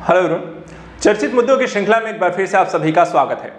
Hello everyone, चर्चित मुद्दों की श्रृंखला में एक बार फिर से आप सभी का स्वागत है।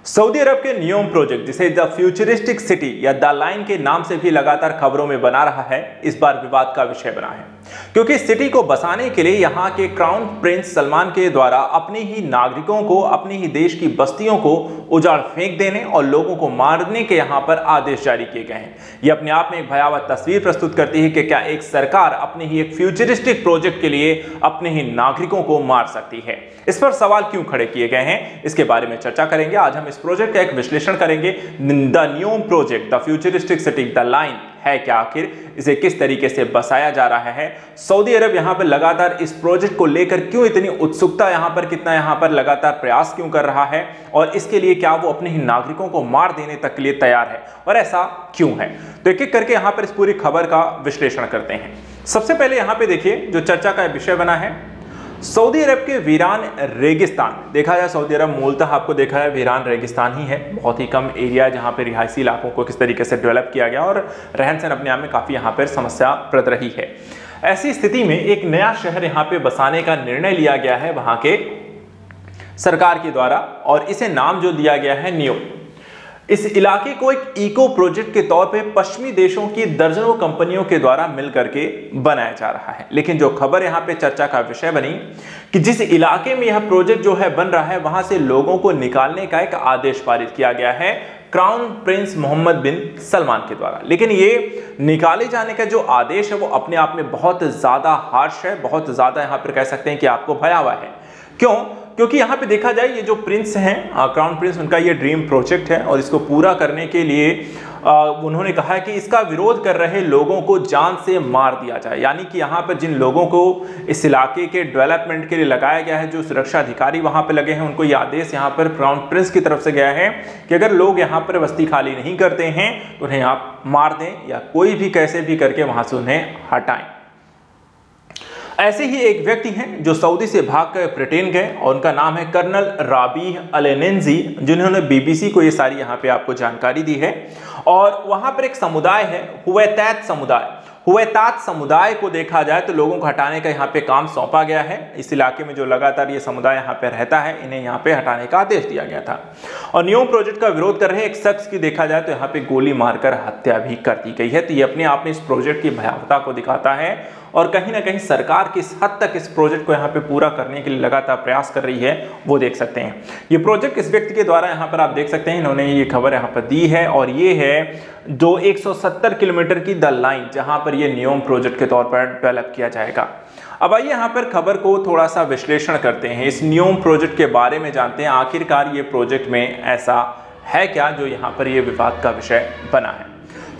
सऊदी अरब के नियोम प्रोजेक्ट, जिसे द फ्यूचरिस्टिक सिटी या द लाइन के नाम से भी लगातार खबरों में बना रहा है, इस बार विवाद का विषय बना है, क्योंकि इस सिटी को बसाने के लिए यहाँ के क्राउन प्रिंस सलमान के द्वारा अपने ही नागरिकों को, अपने ही देश की बस्तियों को उजाड़ फेंक देने और लोगों को मारने के यहाँ पर आदेश जारी किए गए हैं। यह अपने आप में एक भयावह तस्वीर प्रस्तुत करती है कि क्या एक सरकार अपने ही एक फ्यूचरिस्टिक प्रोजेक्ट के लिए अपने ही नागरिकों को मार सकती है। इस पर सवाल क्यों खड़े किए गए हैं, इसके बारे में चर्चा करेंगे। आज हम इस प्रोजेक्ट का एक विश्लेषण करेंगे। The NEOM project, the futuristic city, the line है क्या, आखिर इसे किस तरीके से बसाया जा रहा है, सऊदी अरब यहाँ पर लगातार इस प्रोजेक्ट को लेकर क्यों इतनी उत्सुकता, यहाँ पर कितना यहाँ पर लगातार प्रयास क्यों कर रहा है, और इसके लिए क्या वो अपने ही नागरिकों को मार देने तक के लिए तैयार है, और ऐसा क्यों है। तो एक एक करके यहाँ पर इस पूरी खबर का विश्लेषण करते हैं। सबसे पहले यहाँ पे देखिए, जो चर्चा का विषय बना है, सऊदी अरब के वीरान रेगिस्तान। देखा जाए सऊदी अरब मूलतः आपको देखा है वीरान रेगिस्तान ही है, बहुत ही कम एरिया है जहाँ पे रिहायशी इलाकों को किस तरीके से डेवलप किया गया और रहन सहन अपने आप में काफ़ी यहाँ पर समस्याप्रद रही है। ऐसी स्थिति में एक नया शहर यहाँ पे बसाने का निर्णय लिया गया है वहाँ के सरकार के द्वारा, और इसे नाम जो दिया गया है नियोम। इस इलाके को एक इको प्रोजेक्ट के तौर पे पश्चिमी देशों की दर्जनों कंपनियों के द्वारा मिलकर के बनाया जा रहा है। लेकिन जो खबर यहाँ पे चर्चा का विषय बनी कि जिस इलाके में यह प्रोजेक्ट जो है बन रहा है, वहां से लोगों को निकालने का एक आदेश पारित किया गया है क्राउन प्रिंस मोहम्मद बिन सलमान के द्वारा। लेकिन ये निकाले जाने का जो आदेश है वो अपने आप में बहुत ज्यादा हार्श है, बहुत ज्यादा यहाँ पर कह सकते हैं कि आपको भयावह है। क्यों? क्योंकि यहाँ पे देखा जाए, ये जो प्रिंस हैं, क्राउन प्रिंस, उनका ये ड्रीम प्रोजेक्ट है और इसको पूरा करने के लिए उन्होंने कहा है कि इसका विरोध कर रहे लोगों को जान से मार दिया जाए। यानी कि यहाँ पर जिन लोगों को इस इलाके के डेवलपमेंट के लिए लगाया गया है, जो सुरक्षा अधिकारी वहाँ पे लगे हैं, उनको ये आदेश यहाँ पर क्राउन प्रिंस की तरफ से गया है कि अगर लोग यहाँ पर बस्ती खाली नहीं करते हैं तो उन्हें आप मार दें या कोई भी कैसे भी करके वहाँ से उन्हें हटाएं। ऐसे ही एक व्यक्ति हैं जो सऊदी से भागकर ब्रिटेन गए और उनका नाम है कर्नल राबीह अल-नेंजी, जिन्होंने बीबीसी को ये सारी यहाँ पे आपको जानकारी दी है। और वहाँ पर एक समुदाय है, हुवैतात समुदाय। हुवैतात समुदाय को देखा जाए तो लोगों को हटाने का यहाँ पे काम सौंपा गया है। इस इलाके में जो लगातार ये समुदाय यहाँ पे रहता है, इन्हें यहाँ पे हटाने का आदेश दिया गया था। और नियोम प्रोजेक्ट का विरोध कर रहे एक शख्स की देखा जाए तो यहाँ पे गोली मारकर हत्या भी कर दी गई है। तो ये अपने आप में इस प्रोजेक्ट की भयावहता को दिखाता है और कहीं ना कहीं सरकार किस हद तक इस प्रोजेक्ट को यहाँ पे पूरा करने के लिए लगातार प्रयास कर रही है वो देख सकते हैं। ये प्रोजेक्ट इस व्यक्ति के द्वारा यहाँ पर आप देख सकते हैं, इन्होंने ये खबर यहाँ पर दी है, और ये है जो 170 किलोमीटर की द लाइन, जहाँ पर ये नियोम प्रोजेक्ट के तौर पर डेवलप किया जाएगा। अब आइए यहाँ पर खबर को थोड़ा सा विश्लेषण करते हैं, इस नियोम प्रोजेक्ट के बारे में जानते हैं, आखिरकार ये प्रोजेक्ट में ऐसा है क्या जो यहाँ पर ये विवाद का विषय बना है।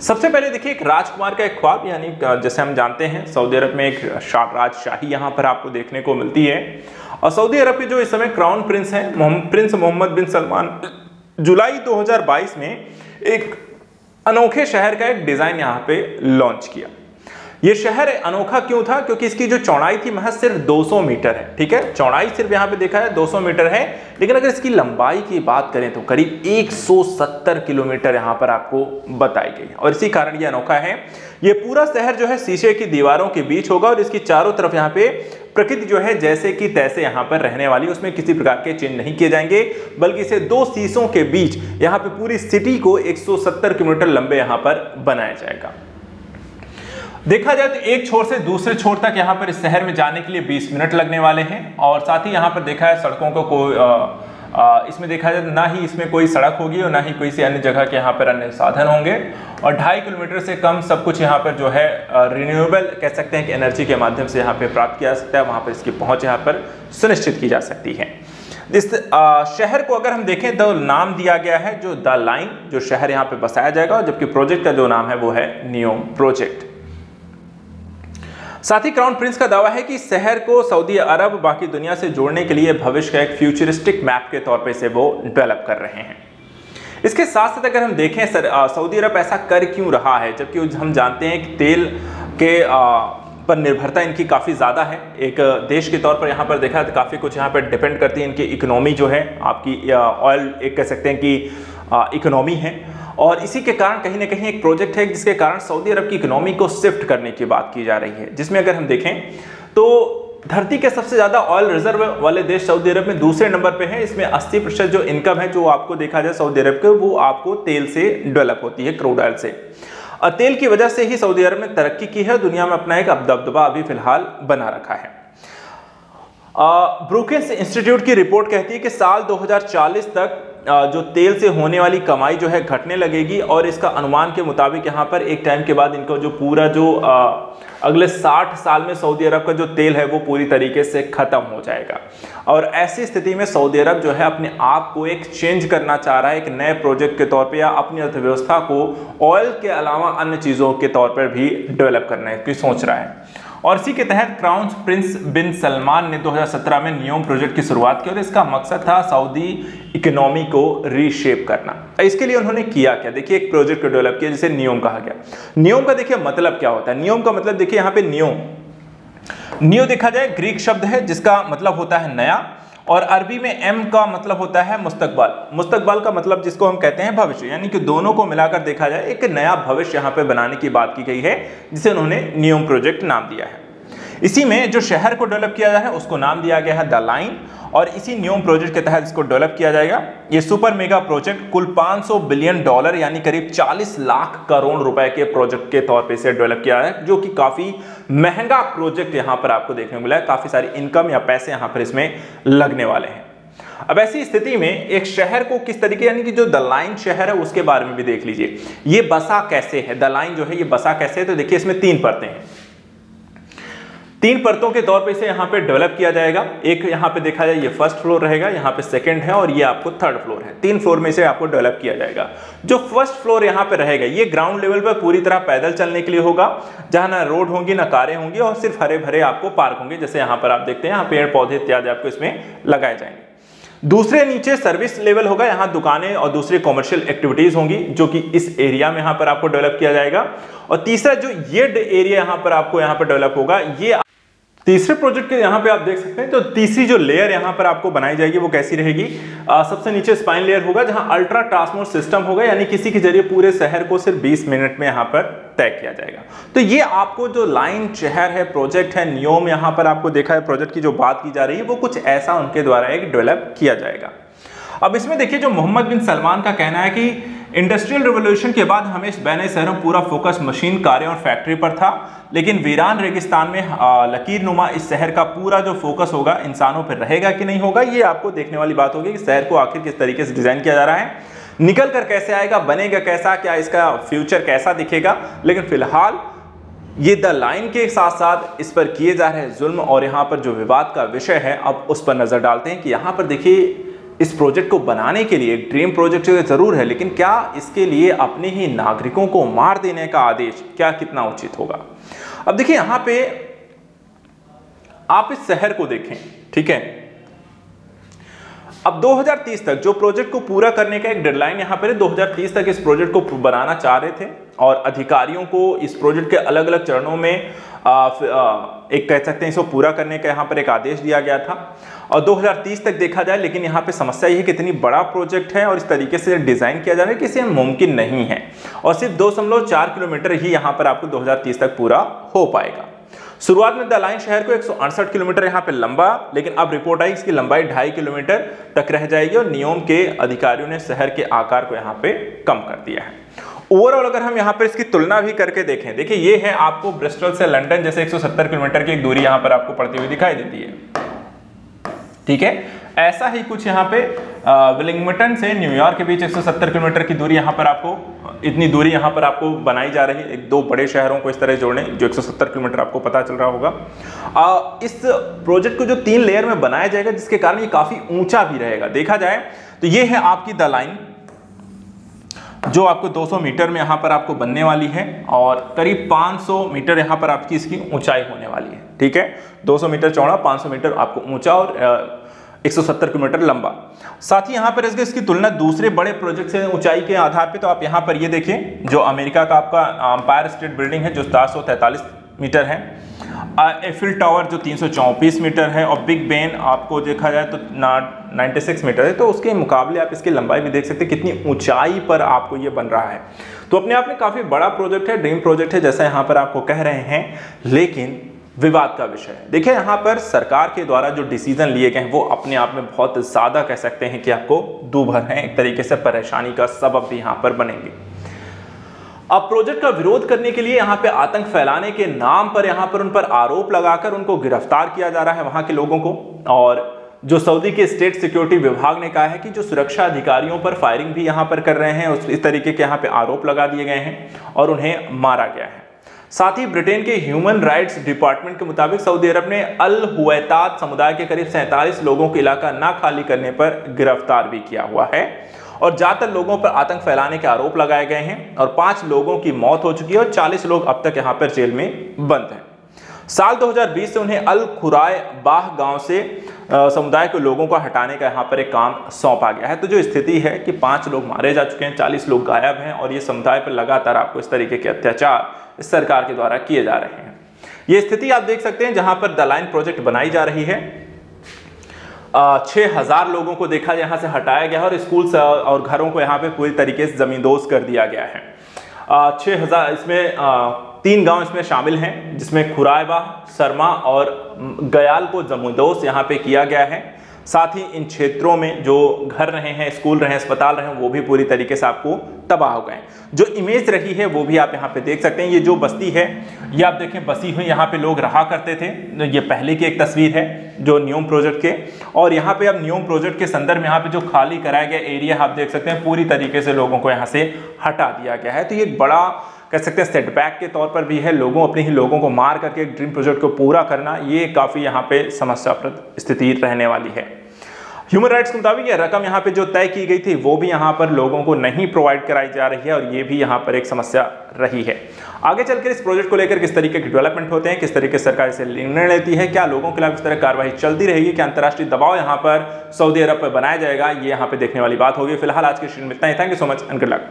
सबसे पहले देखिए, एक राजकुमार का एक ख्वाब, यानी जैसे हम जानते हैं सऊदी अरब में एक राजशाही यहाँ पर आपको देखने को मिलती है। और सऊदी अरब के जो इस समय क्राउन प्रिंस हैं, प्रिंस मोहम्मद बिन सलमान, जुलाई 2022 में एक अनोखे शहर का एक डिजाइन यहाँ पे लॉन्च किया। ये शहर अनोखा क्यों था? क्योंकि इसकी जो चौड़ाई थी महज सिर्फ 200 मीटर है। ठीक है, चौड़ाई सिर्फ यहाँ पे देखा है 200 मीटर है, लेकिन अगर इसकी लंबाई की बात करें तो करीब 170 किलोमीटर यहाँ पर आपको बताई गई है। और इसी कारण ये अनोखा है। ये पूरा शहर जो है शीशे की दीवारों के बीच होगा और इसकी चारों तरफ यहाँ पे प्रकृति जो है जैसे कि तैसे यहाँ पर रहने वाली, उसमें किसी प्रकार के चिन्ह नहीं किए जाएंगे, बल्कि इसे दो शीशों के बीच यहाँ पे पूरी सिटी को 170 किलोमीटर लंबे यहाँ पर बनाया जाएगा। देखा जाए तो एक छोर से दूसरे छोर तक यहाँ पर इस शहर में जाने के लिए 20 मिनट लगने वाले हैं। और साथ ही यहाँ पर देखा है सड़कों को कोई इसमें देखा जाए ना ही इसमें कोई सड़क होगी और ना ही कोई सी अन्य जगह के यहाँ पर अन्य साधन होंगे। और 2.5 किलोमीटर से कम सब कुछ यहाँ पर जो है रिन्यूएबल कह सकते हैं कि एनर्जी के माध्यम से यहाँ पे प्राप्त किया जा सकता है, वहाँ पर इसकी पहुँच यहाँ पर सुनिश्चित की जा सकती है। इस शहर को अगर हम देखें तो नाम दिया गया है जो द लाइन, जो शहर यहाँ पे बसाया जाएगा, जबकि प्रोजेक्ट का जो नाम है वो है नियोम प्रोजेक्ट। साथ ही क्राउन प्रिंस का दावा है कि शहर को सऊदी अरब बाकी दुनिया से जोड़ने के लिए भविष्य का एक फ्यूचरिस्टिक मैप के तौर पे से वो डेवलप कर रहे हैं। इसके साथ साथ अगर हम देखें सऊदी अरब ऐसा कर क्यों रहा है, जबकि हम जानते हैं कि तेल के पर निर्भरता इनकी काफ़ी ज़्यादा है। एक देश के तौर पर यहाँ पर देखा तो काफ़ी कुछ यहाँ पर डिपेंड करती है इनकी इकोनॉमी जो है, आपकी ऑयल एक कह सकते हैं कि इकोनॉमी है। और इसी के कारण कहीं ना कहीं एक प्रोजेक्ट है जिसके कारण सऊदी अरब की इकोनॉमी को शिफ्ट करने की बात की जा रही है, जिसमें अगर हम देखें तो धरती के सबसे ज्यादा ऑयल रिजर्व वाले देश सऊदी अरब में दूसरे नंबर पे है। इसमें 80% जो इनकम है जो आपको देखा जाए सऊदी अरब के, वो आपको तेल से डेवलप होती है, क्रूड ऑयल से। और तेल की वजह से ही सऊदी अरब ने तरक्की की है, दुनिया में अपना एक दबदबा अभी फिलहाल बना रखा है। ब्रुकिंस इंस्टीट्यूट की रिपोर्ट कहती है कि साल 2040 तक जो तेल से होने वाली कमाई जो है घटने लगेगी, और इसका अनुमान के मुताबिक यहाँ पर एक टाइम के बाद इनको जो पूरा जो अगले 60 साल में सऊदी अरब का जो तेल है वो पूरी तरीके से खत्म हो जाएगा। और ऐसी स्थिति में सऊदी अरब जो है अपने आप को एक चेंज करना चाह रहा है, एक नए प्रोजेक्ट के तौर पे, या अपनी अर्थव्यवस्था को ऑयल के अलावा अन्य चीज़ों के तौर पर भी डेवलप करने की सोच रहा है। और इसी के तहत क्राउन प्रिंस बिन सलमान ने 2017 में नियोम प्रोजेक्ट की शुरुआत की, और इसका मकसद था सऊदी इकोनॉमी को रीशेप करना। इसके लिए उन्होंने किया क्या, देखिए एक प्रोजेक्ट को डेवलप किया जिसे नियोम कहा गया। नियोम का देखिए मतलब क्या होता है। नियोम का मतलब देखिए यहाँ पे नियो देखा जाए ग्रीक शब्द है जिसका मतलब होता है नया, और अरबी में एम का मतलब होता है मुस्तकबाल। मुस्तकबाल का मतलब जिसको हम कहते हैं भविष्य, यानी कि दोनों को मिलाकर देखा जाए एक नया भविष्य यहाँ पे बनाने की बात की गई है, जिसे उन्होंने नियोम प्रोजेक्ट नाम दिया है। इसी में जो शहर को डेवलप किया जा रहा है उसको नाम दिया गया है द लाइन, और इसी नियोम प्रोजेक्ट के तहत इसको डेवलप किया जाएगा। ये सुपर मेगा प्रोजेक्ट कुल $500 बिलियन यानी करीब 40 लाख करोड़ रुपए के प्रोजेक्ट के तौर पे इसे डेवलप किया है, जो कि काफी महंगा प्रोजेक्ट यहाँ पर आपको देखने को मिला है। काफी सारी इनकम या पैसे यहाँ पर इसमें लगने वाले हैं। अब ऐसी स्थिति में एक शहर को किस तरीके, यानी कि जो द लाइन शहर है उसके बारे में भी देख लीजिए, ये बसा कैसे है, द लाइन जो है ये बसा कैसे है। तो देखिए इसमें 3 परतें हैं, 3 परतों के तौर पे इसे यहाँ पे डेवलप किया जाएगा। एक यहाँ पे देखा जाए ये फर्स्ट फ्लोर रहेगा, यहाँ पे सेकंड है, और ये आपको थर्ड फ्लोर है। 3 फ्लोर में इसे आपको डेवलप किया जाएगा। जो फर्स्ट फ्लोर यहाँ पे रहेगा ये ग्राउंड लेवल पर पूरी तरह पैदल चलने के लिए होगा, जहाँ ना रोड होंगी ना कारें होंगी, और सिर्फ हरे भरे आपको पार्क होंगे, जैसे यहाँ पर आप देखते हैं, यहाँ पेड़ पौधे इत्यादि आपको इसमें लगाए जाएंगे। दूसरे नीचे सर्विस लेवल होगा, यहाँ दुकानें और दूसरी कॉमर्शियल एक्टिविटीज होंगी, जो कि इस एरिया में यहाँ पर आपको डेवलप किया जाएगा। और तीसरा जो ये एरिया यहाँ पर आपको यहाँ पर डेवलप होगा, ये तीसरे प्रोजेक्ट के यहाँ पे आप देख सकते हैं। तो तीसरी जो लेयर यहाँ पर आपको बनाई जाएगी वो कैसी रहेगी, सबसे नीचे स्पाइन लेयर होगा, जहाँ अल्ट्रा ट्रांसपोर्ट सिस्टम होगा, यानी किसी के जरिए पूरे शहर को सिर्फ 20 मिनट में यहाँ पर तय किया जाएगा। तो ये आपको जो लाइन शहर है, प्रोजेक्ट है नियोम, यहाँ पर आपको देखा है प्रोजेक्ट की जो बात की जा रही है वो कुछ ऐसा उनके द्वारा एक डेवलप किया जाएगा। अब इसमें देखिए जो मोहम्मद बिन सलमान का कहना है कि इंडस्ट्रियल रिवॉल्यूशन के बाद हमें बने शहरों पूरा फोकस मशीन, कारें और फैक्ट्री पर था, लेकिन वीरान रेगिस्तान में लकीर नुमा इस शहर का पूरा जो फोकस होगा इंसानों पर रहेगा कि नहीं होगा, ये आपको देखने वाली बात होगी कि शहर को आखिर किस तरीके से डिजाइन किया जा रहा है, निकल कर कैसे आएगा, बनेगा कैसा, क्या इसका फ्यूचर कैसा दिखेगा। लेकिन फिलहाल ये द लाइन के साथ साथ इस पर किए जा रहे जुल्म और यहाँ पर जो विवाद का विषय है, अब उस पर नजर डालते हैं कि यहाँ पर देखिए इस प्रोजेक्ट को बनाने के लिए एक ड्रीम प्रोजेक्ट जरूर है, लेकिन क्या इसके लिए अपने ही नागरिकों को मार देने का आदेश क्या कितना उचित होगा। अब देखिए यहां पे आप इस शहर को देखें, ठीक है। अब 2030 तक जो प्रोजेक्ट को पूरा करने का एक डेडलाइन यहां पर है, 2030 तक इस प्रोजेक्ट को बनाना चाह रहे थे, और अधिकारियों को इस प्रोजेक्ट के अलग अलग चरणों में एक कह सकते हैं इसको पूरा करने का यहाँ पर एक आदेश दिया गया था, और 2030 तक देखा जाए। लेकिन यहाँ पे समस्या ये है कि इतनी बड़ा प्रोजेक्ट है और इस तरीके से डिजाइन किया जा रहा है कि इसे मुमकिन नहीं है, और सिर्फ 2.4 किलोमीटर ही यहाँ पर आपको 2030 तक पूरा हो पाएगा। शुरुआत में द लाइन शहर को 168 किलोमीटर यहाँ पे लंबा, लेकिन अब रिपोर्ट आई इसकी लंबाई 2.5 किलोमीटर तक रह जाएगी, और नियोम के अधिकारियों ने शहर के आकार को यहाँ पे कम कर दिया है। ओवरऑल अगर हम यहाँ पर इसकी तुलना भी करके देखें, देखिए ये है आपको ब्रिस्टल से लंदन जैसे 170 किलोमीटर की एक दूरी यहाँ पर आपको पड़ती हुई दिखाई देती है, ठीक है। ऐसा ही कुछ यहाँ पे विलिंगटन से न्यूयॉर्क के बीच 170 किलोमीटर की दूरी यहाँ पर आपको, इतनी दूरी यहाँ पर आपको बनाई जा रही है, एक दो बड़े शहरों को इस तरह जोड़ने, जो 170 किलोमीटर आपको पता चल रहा होगा। इस प्रोजेक्ट को जो 3 लेयर में बनाया जाएगा, जिसके कारण ये काफी ऊंचा भी रहेगा। देखा जाए तो ये है आपकी द लाइन, जो आपको 200 मीटर में यहाँ पर आपको बनने वाली है, और करीब 500 मीटर यहाँ पर आपकी इसकी ऊंचाई होने वाली है, ठीक है। 200 मीटर चौड़ा, 500 मीटर आपको ऊंचा, और 170 किलोमीटर लंबा। साथ ही यहाँ पर इसकी तुलना दूसरे बड़े प्रोजेक्ट से ऊंचाई के आधार पे, तो आप यहाँ पर ये देखिए जो अमेरिका का आपका एम्पायर स्टेट बिल्डिंग है जो 743 मीटर है, एफिल टावर जो 334 मीटर है, और बिग बेन आपको देखा जाए तो 96 मीटर है। तो उसके मुकाबले आप इसकी लंबाई भी देख सकते हैं कितनी ऊंचाई पर आपको ये बन रहा है। तो अपने आप में काफ़ी बड़ा प्रोजेक्ट है, ड्रीम प्रोजेक्ट है जैसा यहाँ पर आपको कह रहे हैं, लेकिन विवाद का विषय है। देखिए यहाँ पर सरकार के द्वारा जो डिसीजन लिए गए हैं वो अपने आप में बहुत ज़्यादा कह सकते हैं कि आपको दूभर हैं, एक तरीके से परेशानी का सबब भी यहाँ पर बनेंगे। अब प्रोजेक्ट का विरोध करने के लिए यहाँ पे आतंक फैलाने के नाम पर यहाँ पर उन पर आरोप लगाकर उनको गिरफ्तार किया जा रहा है वहाँ के लोगों को। और जो सऊदी के स्टेट सिक्योरिटी विभाग ने कहा है कि जो सुरक्षा अधिकारियों पर फायरिंग भी यहाँ पर कर रहे हैं, इस तरीके के यहाँ पे आरोप लगा दिए गए हैं और उन्हें मारा गया है। साथ ही ब्रिटेन के ह्यूमन राइट्स डिपार्टमेंट के मुताबिक सऊदी अरब ने अल हुवैतात समुदाय के करीब 47 लोगों को इलाका ना खाली करने पर गिरफ्तार भी किया हुआ है और ज्यादातर लोगों पर आतंक फैलाने के आरोप लगाए गए हैं और 5 लोगों की मौत हो चुकी है और 40 लोग अब तक यहां पर जेल में बंद हैं। साल 2020 से उन्हें अल खुराय बाह गांव से समुदाय के लोगों को हटाने का यहां पर एक काम सौंपा गया है। तो जो स्थिति है कि 5 लोग मारे जा चुके हैं, 40 लोग गायब हैं और ये समुदाय पर लगातार आपको इस तरीके के अत्याचार इस सरकार के द्वारा किए जा रहे हैं। ये स्थिति आप देख सकते हैं जहां पर द लाइन प्रोजेक्ट बनाई जा रही है। 6000 लोगों को देखा यहाँ से हटाया गया है और स्कूल और घरों को यहाँ पे पूरी तरीके से जमींदोज कर दिया गया है। 6000 इसमें 3 गांव इसमें शामिल हैं जिसमें खुरायबाह, सरमा और गयाल को जमींदोज यहाँ पे किया गया है। साथ ही इन क्षेत्रों में जो घर रहे हैं, स्कूल रहे हैं, अस्पताल रहे हैं, वो भी पूरी तरीके से आपको तबाह हो गए। जो इमेज रही है वो भी आप यहाँ पे देख सकते हैं। ये जो बस्ती है ये आप देखें बसी हुई यहाँ पे लोग रहा करते थे। ये पहले की एक तस्वीर है जो नियोम प्रोजेक्ट के, और यहाँ पे अब नियोम प्रोजेक्ट के संदर्भ में यहाँ पे जो खाली कराया गया एरिया आप देख सकते हैं पूरी तरीके से लोगों को यहाँ से हटा दिया गया है। तो ये बड़ा कह सकते हैं सेटबैक के तौर पर भी है। अपने ही लोगों को मार करके एक ड्रीम प्रोजेक्ट को पूरा करना, ये काफ़ी यहाँ पे समस्याप्रद स्थिति रहने वाली है। ह्यूमन राइट्स के मुताबिक ये रकम यहाँ पे जो तय की गई थी वो भी यहाँ पर लोगों को नहीं प्रोवाइड कराई जा रही है और ये भी यहाँ पर एक समस्या रही है। आगे चलकर इस प्रोजेक्ट को लेकर किस तरीके के डेवलपमेंट होते हैं, किस तरीके से सरकार इसे निर्णय लेती है, क्या लोगों के खिलाफ इस तरह कार्रवाई चलती रहेगी, क्या अंतर्राष्ट्रीय दबाव यहाँ पर सऊदी अरब पर बनाया जाएगा, ये यहाँ पे देखने वाली बात होगी। फिलहाल आज के स्ट्रीम में इतना ही। Thank you so much and good luck.